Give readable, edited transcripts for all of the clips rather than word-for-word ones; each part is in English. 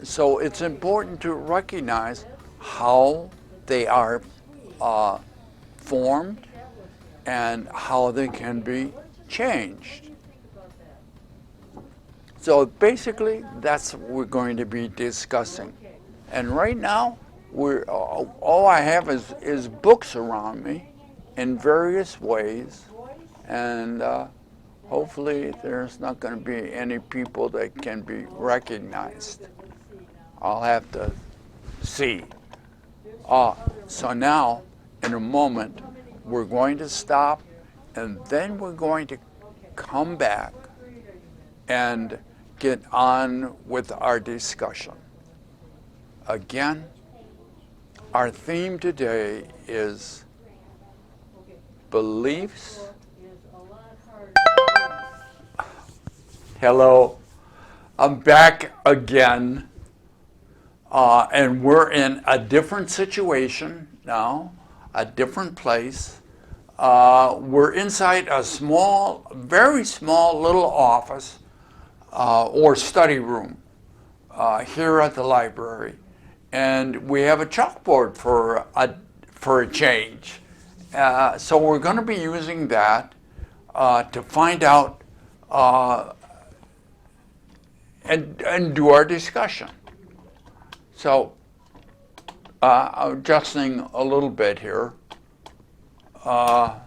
So it's important to recognize how they are uh, formed and how they can be changed. So basically, that's what we're going to be discussing. And right now, all I have is books around me in various ways, and hopefully there's not going to be any people that can be recognized. I'll have to see. So now, in a moment, we're going to stop, and then we're going to come back and get on with our discussion. Again, our theme today is beliefs. Hello, I'm back again, and we're in a different situation now, a different place. We're inside a small, very small little office or study room here at the library. And we have a chalkboard for a change. So we're going to be using that to find out and do our discussion. So I'm adjusting a little bit here. So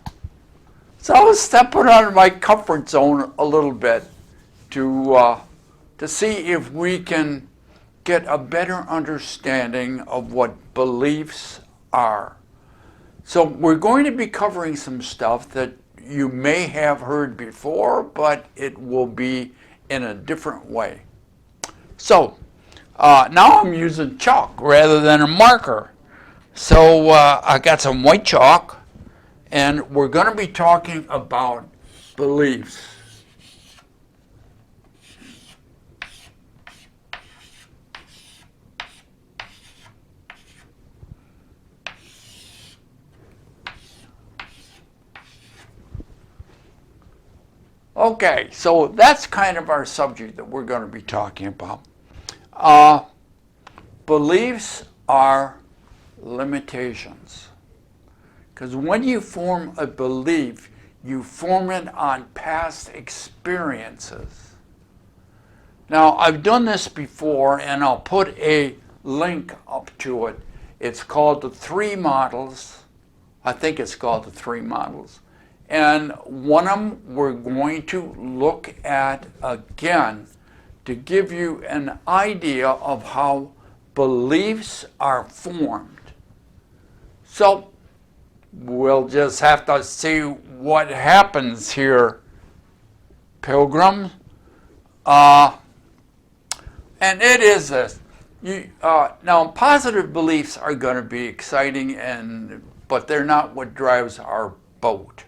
I was stepping out of my comfort zone a little bit to see if we can get a better understanding of what beliefs are. So we're going to be covering some stuff that you may have heard before, but it will be in a different way. So now I'm using chalk rather than a marker. So I got some white chalk, and we're going to be talking about beliefs. Okay, so that's kind of our subject that we're going to be talking about. Beliefs are limitations. Because when you form a belief, you form it on past experiences. Now, I've done this before, and I'll put a link up to it. It's called the 3 models. I think it's called the 3 models. And one of them we're going to look at again to give you an idea of how beliefs are formed. So we'll just have to see what happens here, pilgrims. And it is this. Now, positive beliefs are going to be exciting, but they're not what drives our boat.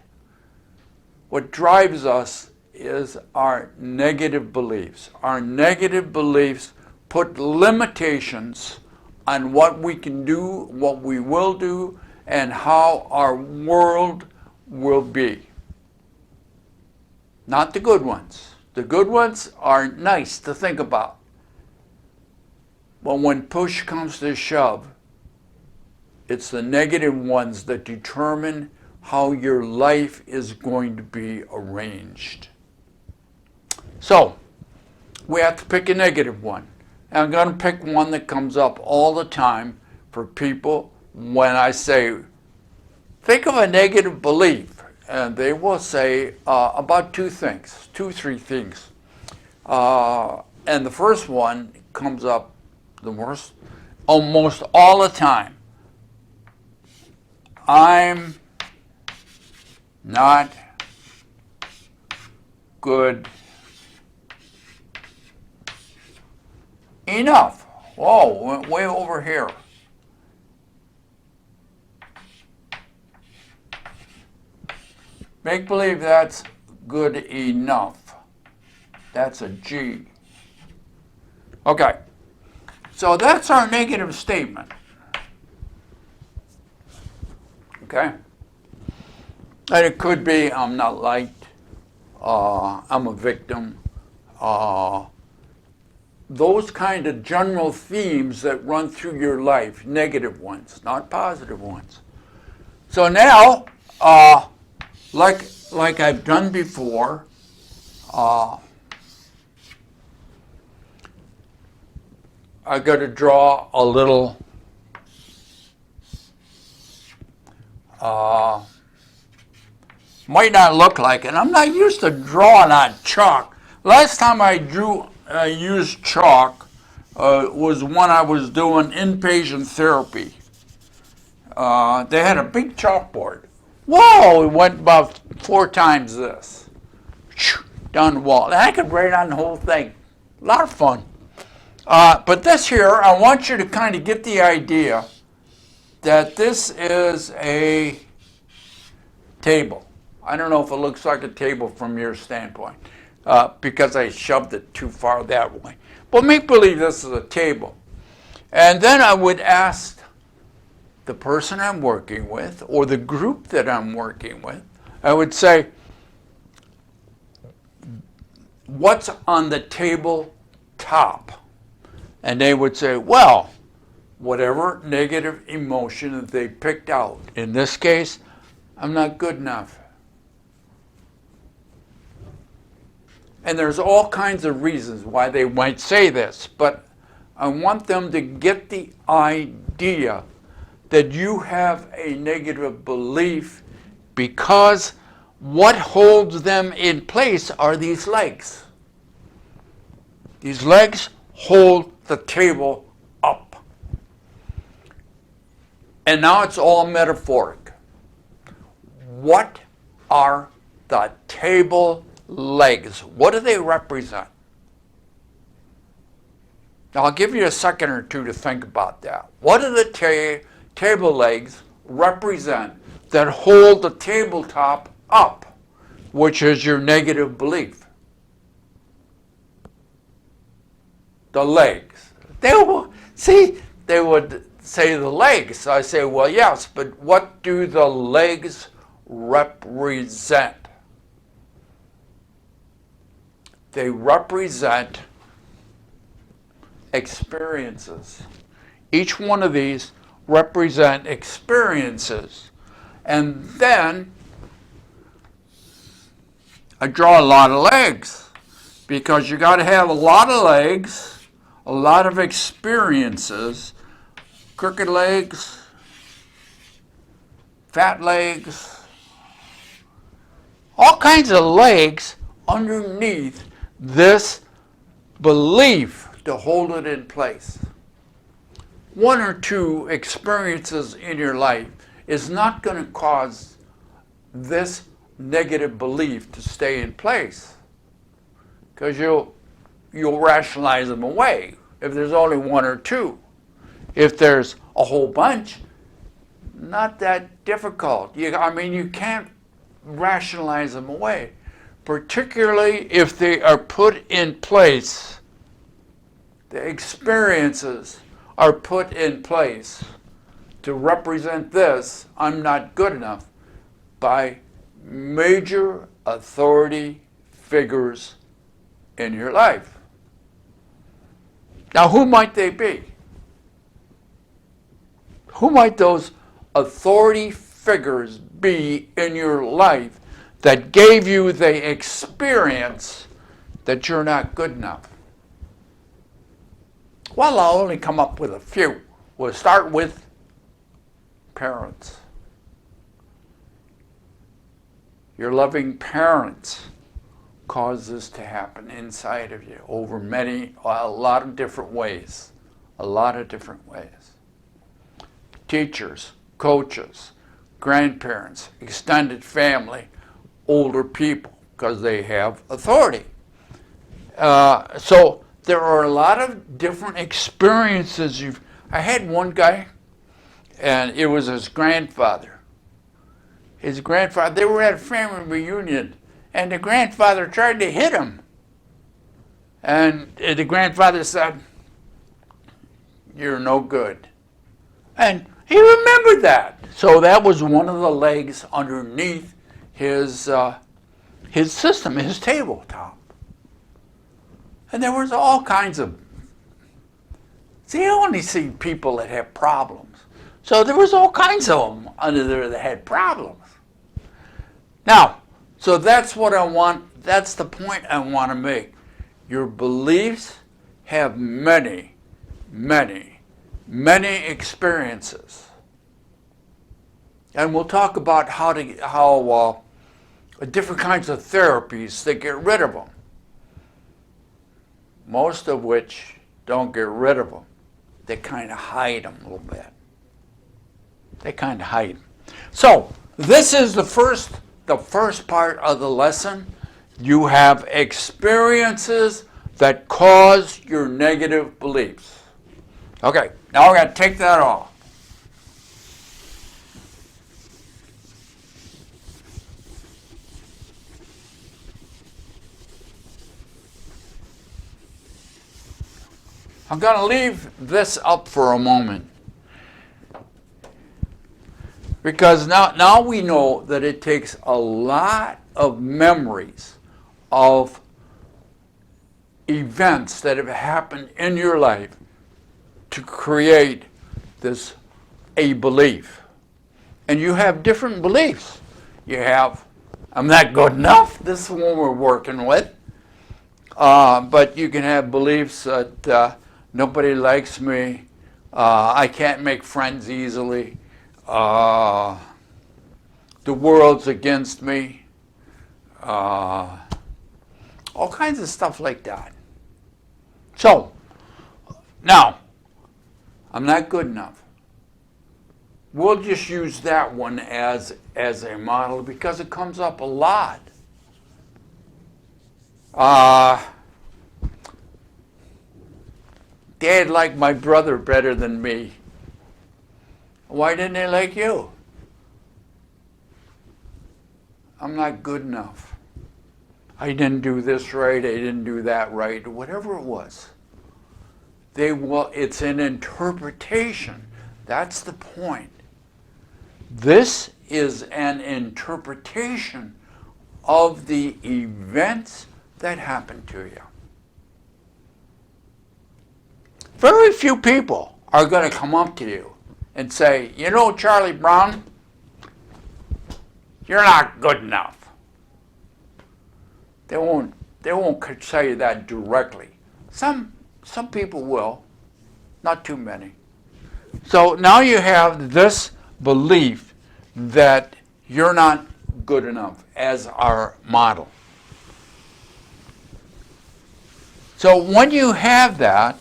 What drives us is our negative beliefs. Our negative beliefs put limitations on what we can do, what we will do, and how our world will be. Not the good ones. The good ones are nice to think about. But when push comes to shove, it's the negative ones that determine how your life is going to be arranged. So, we have to pick a negative one. And I'm going to pick one that comes up all the time for people when I say, think of a negative belief. And they will say about 2 things, 2, 3 things. And the first one comes up the worst, almost all the time. I'm not good enough. Whoa, went way over here. Make believe that's good enough. That's a G. Okay, so that's our negative statement. Okay? And it could be, I'm not liked, I'm a victim, those kind of general themes that run through your life, negative ones, not positive ones. So now, like I've done before, I got to draw a little might not look like it. I'm not used to drawing on chalk. Last time I used chalk was when I was doing inpatient therapy. They had a big chalkboard. Whoa, it went about 4 times this. Down the wall. And I could write on the whole thing. A lot of fun. But this here, I want you to kind of get the idea that this is a table. I don't know if it looks like a table from your standpoint because I shoved it too far that way. But make believe this is a table. And then I would ask the person I'm working with or the group that I'm working with, I would say, what's on the table top? And they would say, well, whatever negative emotion that they picked out. In this case, I'm not good enough. And there's all kinds of reasons why they might say this, but I want them to get the idea that you have a negative belief because what holds them in place are these legs. These legs hold the table up. And now it's all metaphoric. What are the table legs? What do they represent? Now I'll give you a second or two to think about that. What do the table legs represent that hold the tabletop up, which is your negative belief? The legs. They would say the legs. I say, well, yes, but what do the legs represent? They represent experiences. Each one of these represent experiences. And then I draw a lot of legs because you got to have a lot of legs, a lot of experiences, crooked legs, fat legs, all kinds of legs underneath this belief to hold it in place. 1 or 2 experiences in your life is not going to cause this negative belief to stay in place because you'll rationalize them away if there's only 1 or 2. If there's a whole bunch, not that difficult. You can't rationalize them away, particularly if they are put in place. The experiences are put in place to represent this, I'm not good enough, by major authority figures in your life. Now, who might they be? Who might those authority figures be in your life that gave you the experience that you're not good enough? Well, I'll only come up with a few. We'll start with parents. Your loving parents cause this to happen inside of you over a lot of different ways. A lot of different ways. Teachers, coaches, grandparents, extended family, older people, because they have authority. So there are a lot of different experiences. I had one guy, and it was his grandfather. His grandfather, they were at a family reunion, and the grandfather tried to hit him. And the grandfather said, "You're no good." And he remembered that. So that was one of the legs underneath his system, his tabletop. And there was all kinds of See, I only see people that have problems. So there was all kinds of them under there that had problems. Now, so that's what I want, that's the point I want to make. Your beliefs have many, many, many experiences. And we'll talk about how different kinds of therapies that get rid of them. Most of which don't get rid of them. They kind of hide them a little bit. They kind of hide them. So this is the first part of the lesson. You have experiences that cause your negative beliefs. Okay, now we're going to take that off. I'm going to leave this up for a moment. Because now we know that it takes a lot of memories of events that have happened in your life to create a belief. And you have different beliefs. You have, I'm not good enough. This is one we're working with. But you can have beliefs that nobody likes me. I can't make friends easily. The world's against me. All kinds of stuff like that. So, now, I'm not good enough. We'll just use that one as a model because it comes up a lot. Dad liked my brother better than me. Why didn't they like you? I'm not good enough. I didn't do this right, I didn't do that right, whatever it was. It's an interpretation. That's the point. This is an interpretation of the events that happened to you. Very few people are going to come up to you and say, you know, Charlie Brown, you're not good enough. They won't say that directly. Some people will, not too many. So now you have this belief that you're not good enough as our model. So when you have that,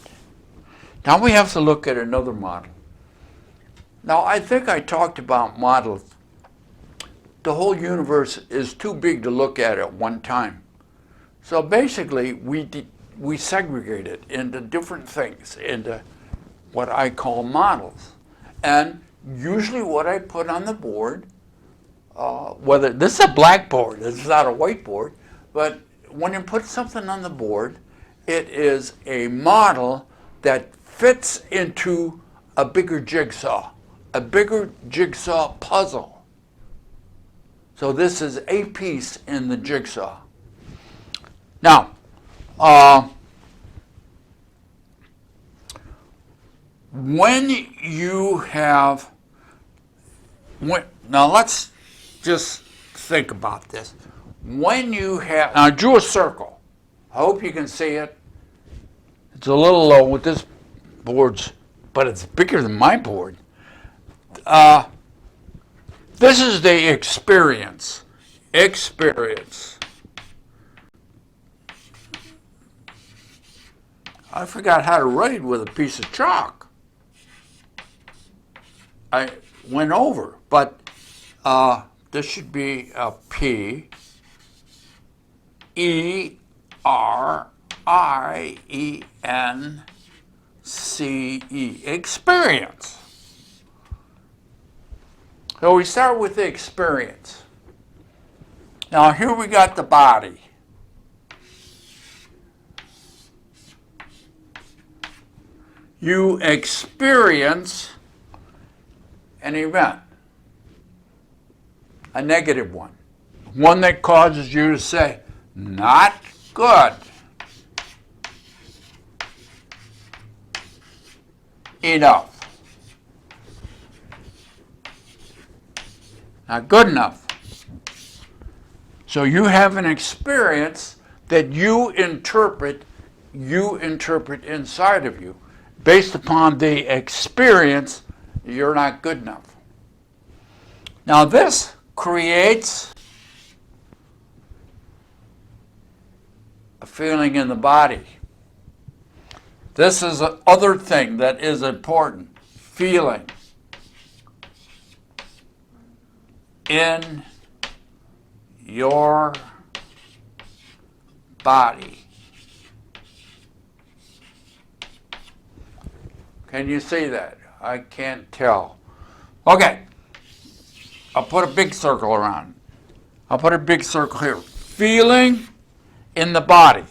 now we have to look at another model. Now I think I talked about models. The whole universe is too big to look at one time. So basically we segregate it into different things, into what I call models. And usually what I put on the board, whether this is a blackboard, this is not a whiteboard, but when you put something on the board, it is a model that fits into a bigger jigsaw puzzle. So this is a piece in the jigsaw. Now, when you have, now let's just think about this. When you have, now I drew a circle. I hope you can see it. It's a little low with this board's, but it's bigger than my board. This is the experience. I forgot how to write with a piece of chalk. I went over, but this should be a P E R I E N C E, experience. So we start with the experience. Now here we got the body. You experience an event, a negative one that causes you to say, not good. enough. Not good enough. So you have an experience that you interpret inside of you. Based upon the experience, you're not good enough. Now this creates a feeling in the body. This is the other thing that is important. Feeling in your body. Can you see that? I can't tell. Okay. I'll put a big circle around. I'll put a big circle here. Feeling in the body.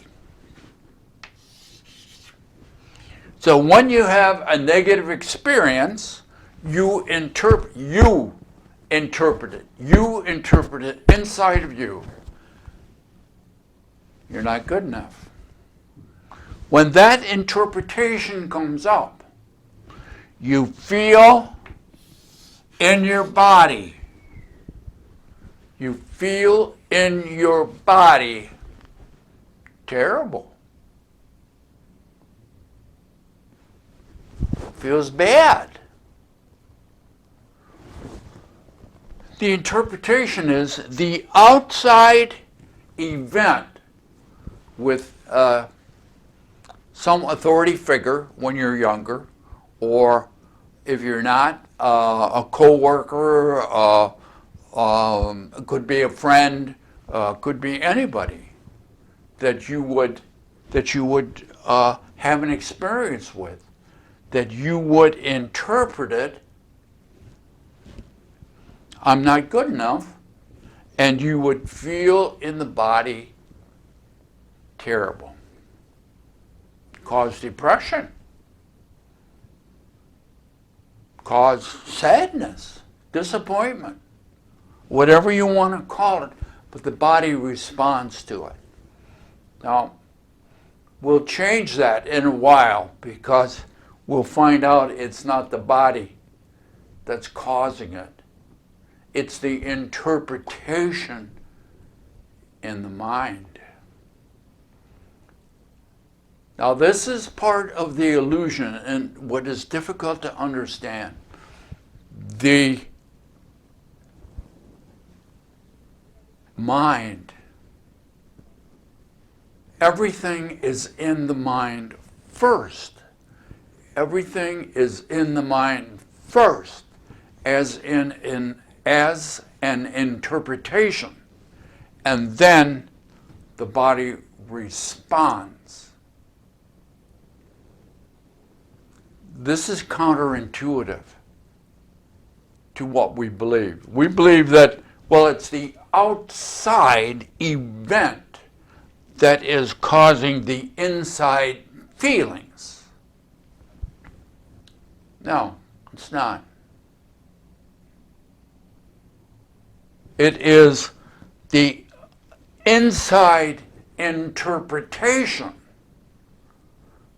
So when you have a negative experience, you interpret it. You interpret it inside of you. You're not good enough. When that interpretation comes up, you feel in your body. You feel in your body terrible. Feels bad. The interpretation is the outside event with some authority figure when you're younger, or if you're not, a co-worker, could be a friend, could be anybody that you would have an experience with, that you would interpret it, I'm not good enough, and you would feel in the body terrible. Cause depression. Cause sadness, disappointment, whatever you want to call it, but the body responds to it. Now, we'll change that in a while because we'll find out it's not the body that's causing it. It's the interpretation in the mind. Now, this is part of the illusion and what is difficult to understand. The mind, everything is in the mind first. Everything is in the mind first, as an interpretation, and then the body responds. This is counterintuitive to what we believe. We believe that, well, it's the outside event that is causing the inside feelings. No, it's not. It is the inside interpretation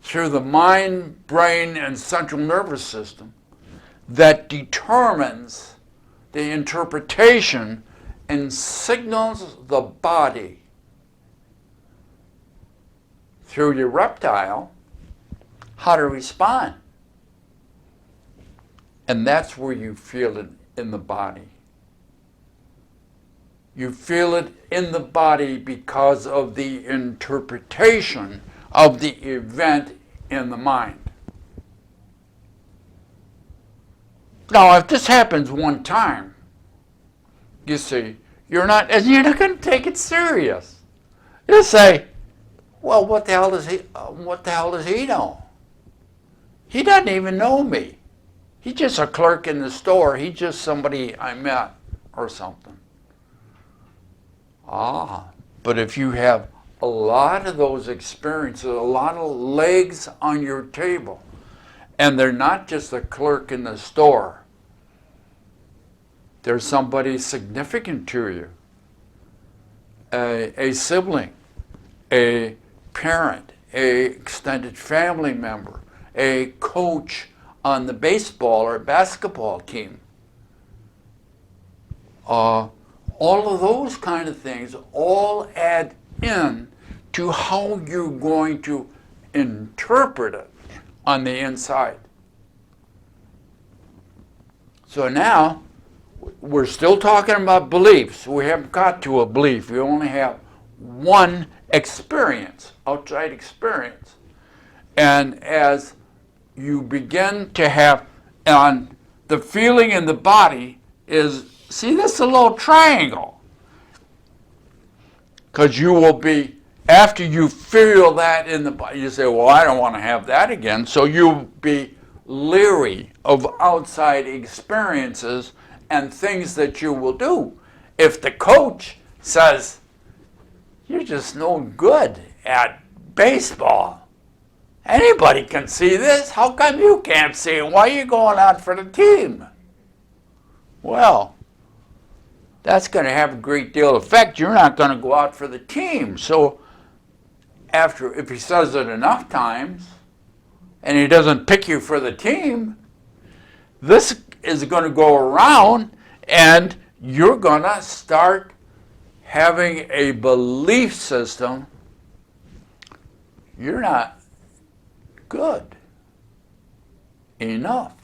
through the mind, brain, and central nervous system that determines the interpretation and signals the body through your reptile how to respond. And that's where you feel it in the body. You feel it in the body because of the interpretation of the event in the mind. Now, if this happens one time, you see, you're not going to take it serious. You'll say, well, what the hell does he know? He doesn't even know me. He's just a clerk in the store. He's just somebody I met or something. But if you have a lot of those experiences, a lot of legs on your table, and they're not just a clerk in the store, they're somebody significant to you, a sibling, a parent, a extended family member, a coach on the baseball or basketball team. All of those kind of things all add in to how you're going to interpret it on the inside. So now, we're still talking about beliefs. We haven't got to a belief. We only have one experience, outside experience. And as you begin to have, and the feeling in the body is, see this little triangle? Because you will be, after you feel that in the body, you say, well, I don't want to have that again. So you'll be leery of outside experiences and things that you will do. If the coach says, you're just no good at baseball, anybody can see this, how come you can't see it? Why are you going out for the team? Well, that's going to have a great deal of effect. You're not going to go out for the team. So if he says it enough times and he doesn't pick you for the team, this is going to go around and you're going to start having a belief system. You're not good enough.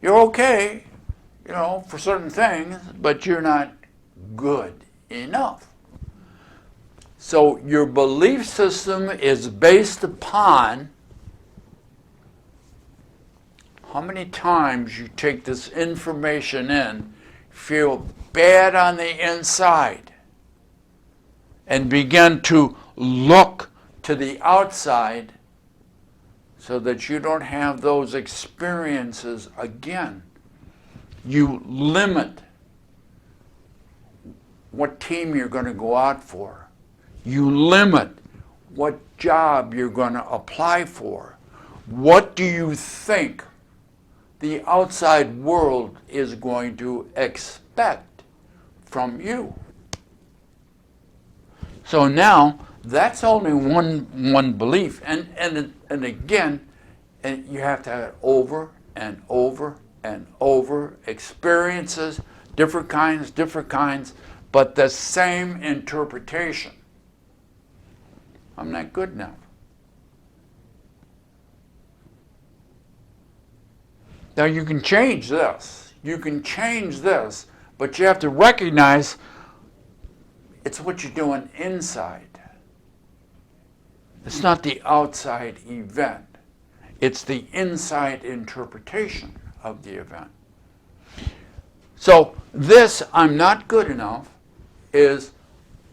You're okay, for certain things, but you're not good enough. So your belief system is based upon how many times you take this information in, feel bad on the inside, and begin to look to the outside so that you don't have those experiences again. You limit what team you're going to go out for. You limit what job you're going to apply for. What do you think the outside world is going to expect from you? So now, that's only one belief. And again, you have to have it over and over and over, experiences, different kinds, but the same interpretation. I'm not good enough. Now you can change this. You can change this, but you have to recognize it's what you're doing inside. It's not the outside event. It's the inside interpretation of the event. So this, I'm not good enough, is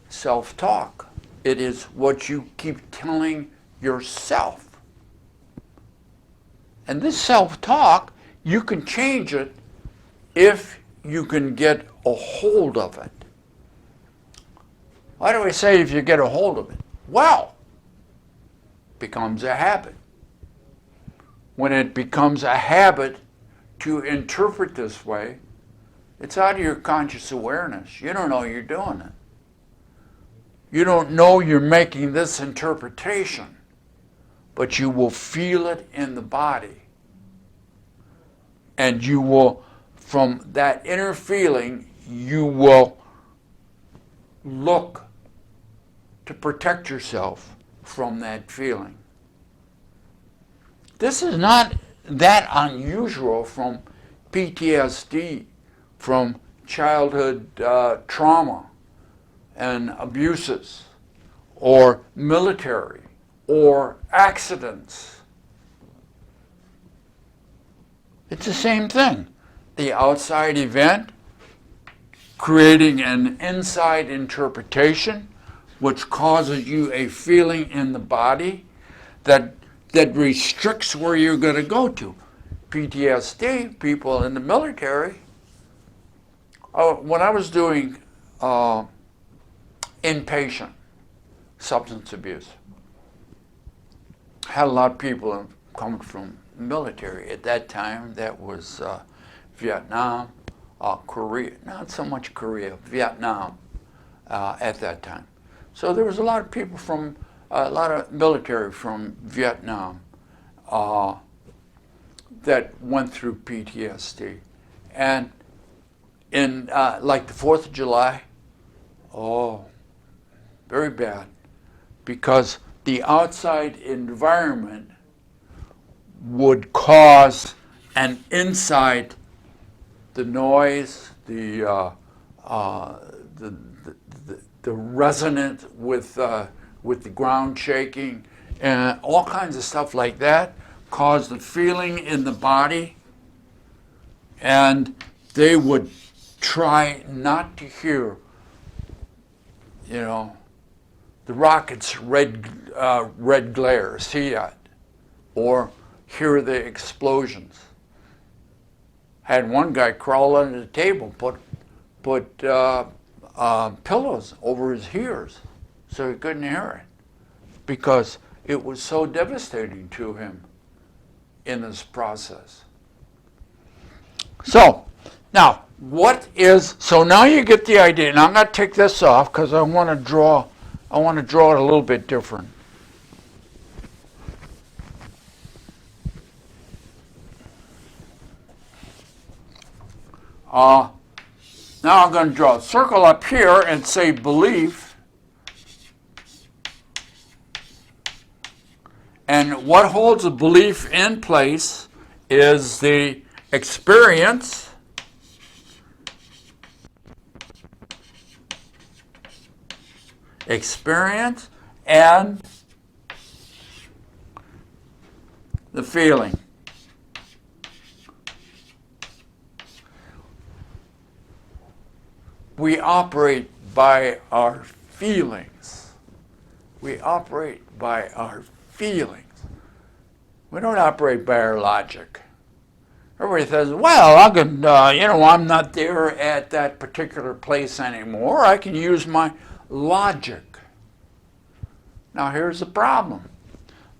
self-talk. It is what you keep telling yourself. And this self-talk, you can change it if you can get a hold of it. Why do I say if you get a hold of it? Well, it becomes a habit. When it becomes a habit to interpret this way, it's out of your conscious awareness. You don't know you're doing it. You don't know you're making this interpretation, but you will feel it in the body. And you will, from that inner feeling, you will look to protect yourself from that feeling. This is not that unusual from PTSD, from childhood trauma and abuses, or military, or accidents. It's the same thing. The outside event creating an inside interpretation which causes you a feeling in the body that restricts where you're going to go to. PTSD, people in the military. When I was doing inpatient substance abuse, I had a lot of people coming from the military. At that time, that was Vietnam, Korea, not so much Korea, Vietnam at that time. So there was a lot of military from Vietnam that went through PTSD. And in like the 4th of July, oh, very bad, because the outside environment would cause an inside, the noise, the resonant with the ground shaking, and all kinds of stuff like that, cause the feeling in the body, and they would try not to hear, the rocket's red glare, see that, or hear the explosions. Had one guy crawl under the table, put pillows over his ears so he couldn't hear it, because it was so devastating to him in this process. So now, so now you get the idea. Now I'm going to take this off because I want to draw it a little bit different. Now I'm going to draw a circle up here and say belief. And what holds a belief in place is the experience, and the feeling. We operate by our feelings. We operate by our feelings. We don't operate by our logic. Everybody says, well, I can, I'm not there at that particular place anymore. I can use my logic. Now here's the problem.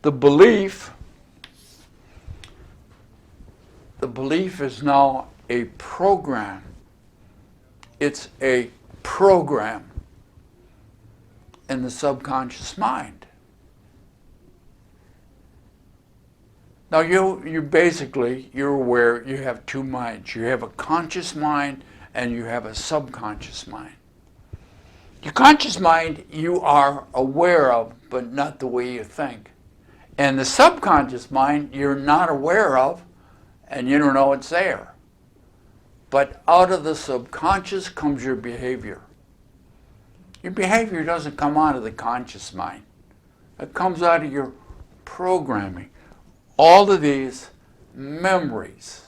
The belief is now a program. It's a program in the subconscious mind. Now you're aware you have two minds. You have a conscious mind and you have a subconscious mind. Your conscious mind you are aware of, but not the way you think. And the subconscious mind you're not aware of, and you don't know it's there. But out of the subconscious comes your behavior. Your behavior doesn't come out of the conscious mind. It comes out of your programming. All of these memories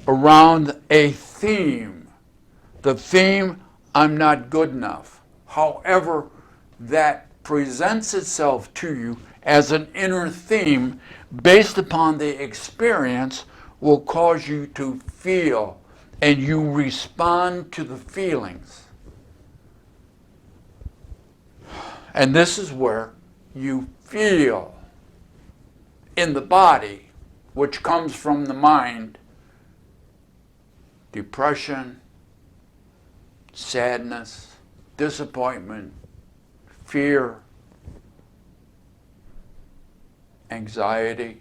around a theme. The theme, I'm not good enough. However, that presents itself to you as an inner theme based upon the experience will cause you to feel, and you respond to the feelings. And this is where you feel in the body, which comes from the mind, depression, sadness, disappointment, fear, anxiety.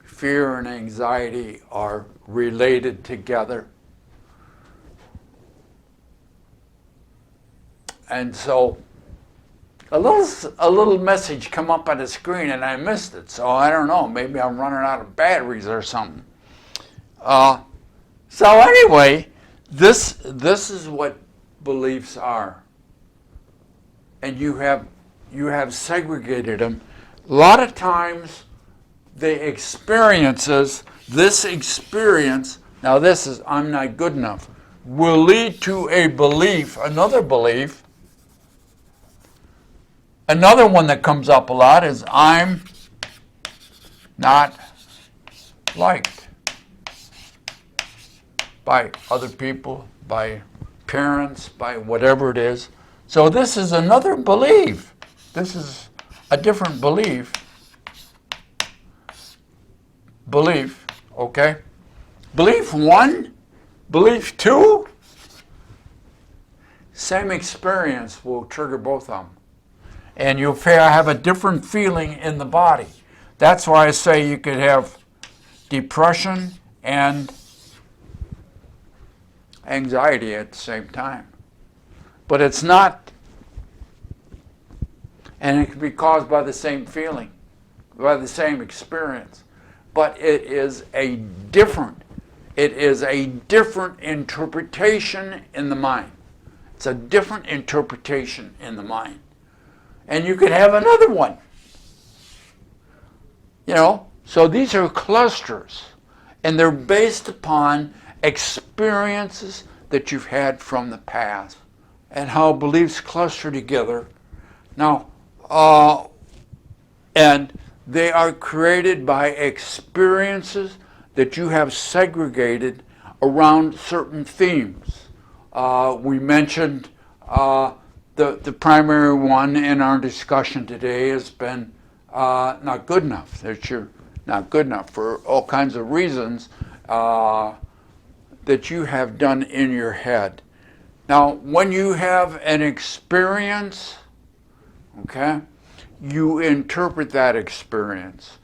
Fear and anxiety are related together. And so a little message come up on the screen and I missed it. So I don't know, maybe I'm running out of batteries or something. So anyway, this is what beliefs are. And you have segregated them. A lot of times the experiences, this experience, now this is I'm not good enough, will lead to a belief, another belief. Another one that comes up a lot is I'm not liked by other people, by parents, by whatever it is. So this is another belief. This is a different belief. Belief, okay? Belief one, belief two, same experience will trigger both of them. And you'll have a different feeling in the body. That's why I say you could have depression and anxiety at the same time. But it's not, and it can be caused by the same feeling, by the same experience. But it is a different interpretation in the mind. It's a different interpretation in the mind. And you could have another one. So these are clusters, and they're based upon experiences that you've had from the past and how beliefs cluster together. Now, and they are created by experiences that you have segregated around certain themes. We mentioned the primary one in our discussion today has been not good enough. That you're not good enough for all kinds of reasons that you have done in your head. Now, when you have an experience, okay, you interpret that experience.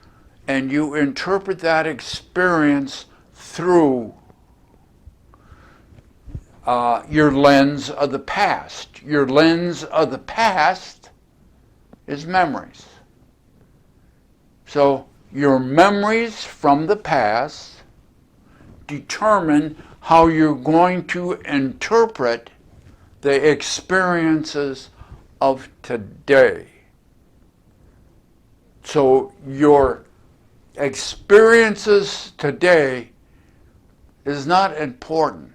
And you interpret that experience through your lens of the past. Your lens of the past is memories. So your memories from the past determine how you're going to interpret the experiences of today. So your experiences today is not important.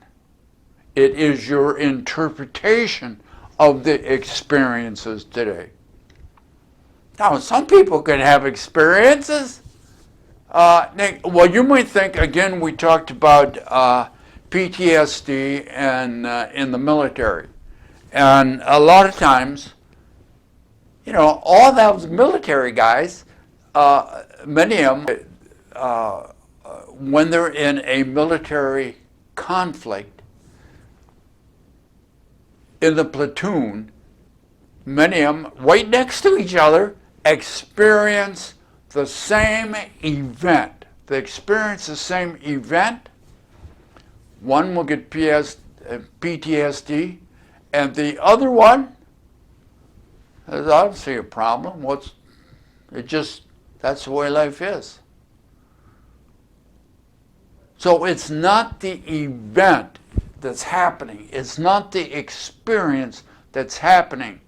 It is your interpretation of the experiences today. Now, some people can have experiences. Well, you might think, again, we talked about PTSD and in the military. And a lot of times, all those military guys, many of them, when they're in a military conflict, in the platoon, many of them, right next to each other, experience the same event. They experience the same event. One will get PTSD, and the other one, I don't see a problem. That's the way life is. So it's not the event that's happening. It's not the experience that's happening.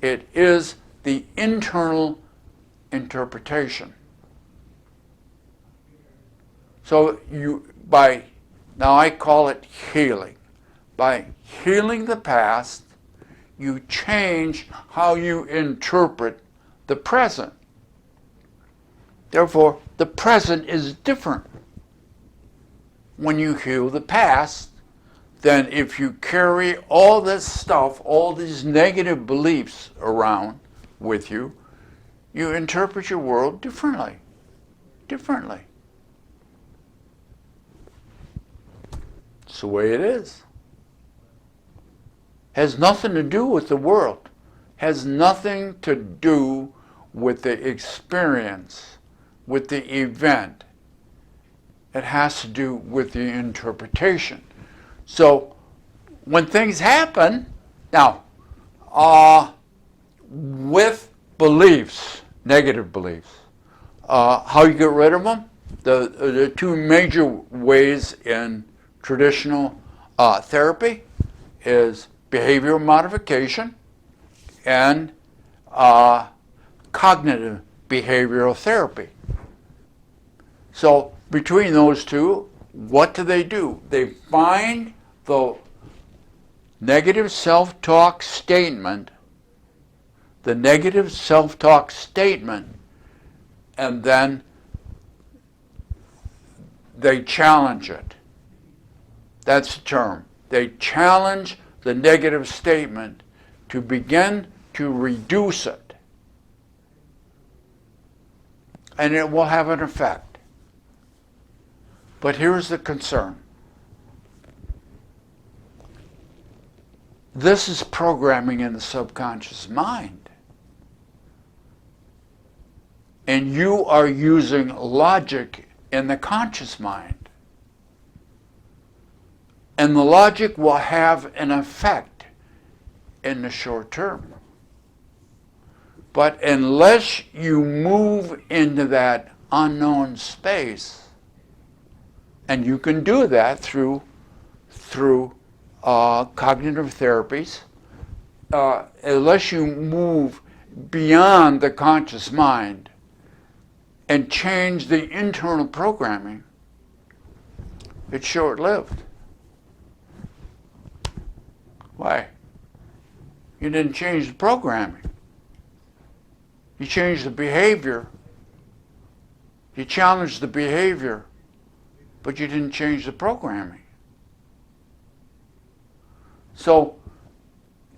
It is the internal interpretation. So now I call it healing. By healing the past, you change how you interpret the present. Therefore, the present is different when you heal the past than if you carry all this stuff, all these negative beliefs around with you. You interpret your world differently. It's the way it is. Has nothing to do with the world. Has nothing to do with the experience, with the event. It has to do with the interpretation. So when things happen, now, with beliefs, negative beliefs, how you get rid of them? The two major ways in traditional therapy is behavioral modification and cognitive behavioral therapy. So between those two, what do? They find the negative self-talk statement, and then they challenge it. That's the term. They challenge the negative statement to begin to reduce it. And it will have an effect. But here's the concern. This is programming in the subconscious mind. and you are using logic in the conscious mind. And the logic will have an effect in the short term. But unless you move into that unknown space, and you can do that through cognitive therapies, unless you move beyond the conscious mind and change the internal programming, it's short-lived. Why? You didn't change the programming. You changed the behavior. You challenged the behavior, but you didn't change the programming. So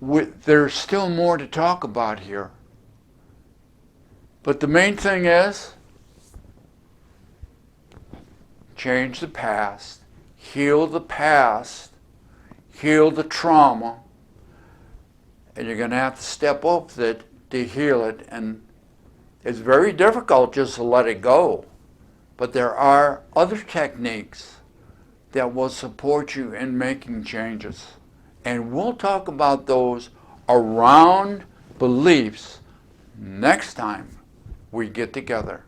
there's still more to talk about here. But the main thing is, change the past, heal the past, heal the trauma, and you're going to have to step up that to heal it. And it's very difficult just to let it go. But there are other techniques that will support you in making changes. And we'll talk about those around beliefs next time we get together.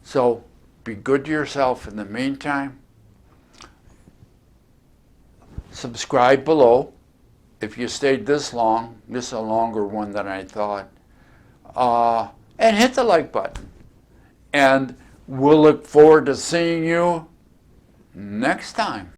So be good to yourself in the meantime. Subscribe below. If you stayed this long, this is a longer one than I thought. And hit the like button. And we'll look forward to seeing you next time.